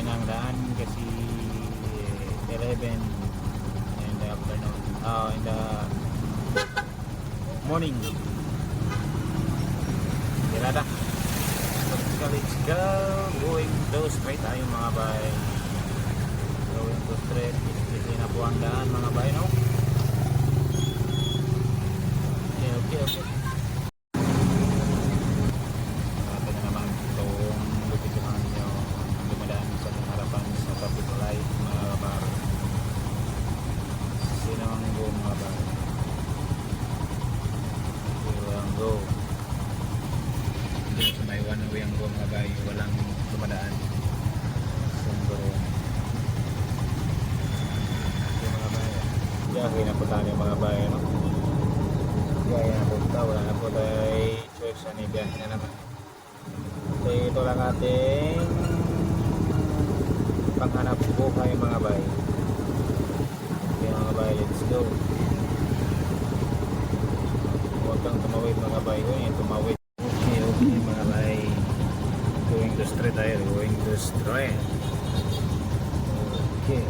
ng daan kasi 11 in the afternoon, in the morning. Tirada. Let's go. Going to straight tayo mga bay. Going to straight. Kasi na po ang daan mga bay, no? Okay. Natin na naman itong lupituhan nyo dumadaan sa harapan sa traffic light mga bar. Sino ang go mga bar? Sino ang go? Hindi sa may one way ang go mga bay. Walang dumadaan. Sundoro. Okay mga bay. Yahin na po tayo mga bay, no? Gaya na po ito, wala na po tayo choice na ibiyahin na naman. So ito lang ating panghanap buhay mga bay. Okay mga bay, let's go. Huwag kang tumawid mga bay. Tumawid. Okay mga bay. Going to straight tayo. Going to straight. Okay.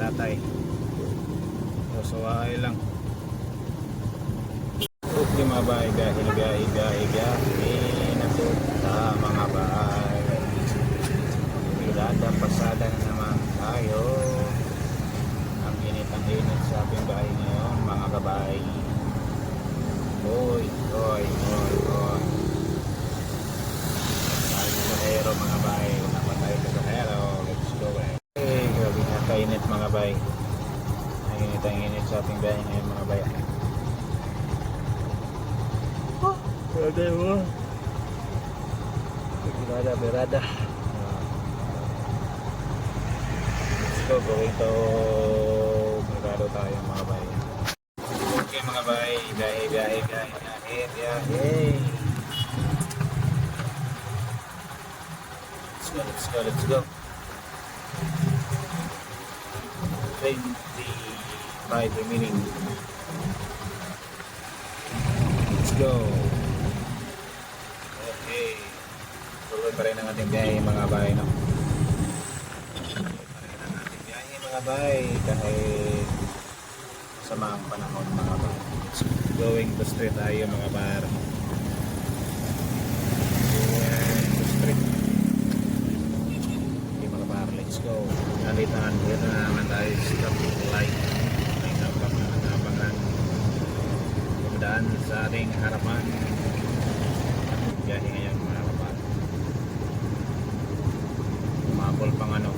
Tatay suwahay lang. Okay mga bay, biyahe na po mga bay. Pirada pasada na naman tayo. Ang init sa ating bahay ngayon mga kabay. Oy tayo sa hero mga bay. Wala pa tayo sa hero. Let's go eh. Grabe nga kainit mga bay. Ang init sa ating bahay ngayon mga bay. Pwede mo. Berada. Let's go, going to Mercado tayo mga bay. Okay mga bay, biyahe. Let's go. 25 remaining. Let's go. Okay. Tuloy pa rin ang ating biyahe mga bay, no? Mga bay, kahit sama ang panahon mga bay. Going to street tayo mga bar. Going to street. Okay mga bar, let's go. Nalitaan dito na naman tayo sa traffic light. May nabangan dumadaan sa ating harapan. Biyahe ngayon mga bar. Umabol pang ano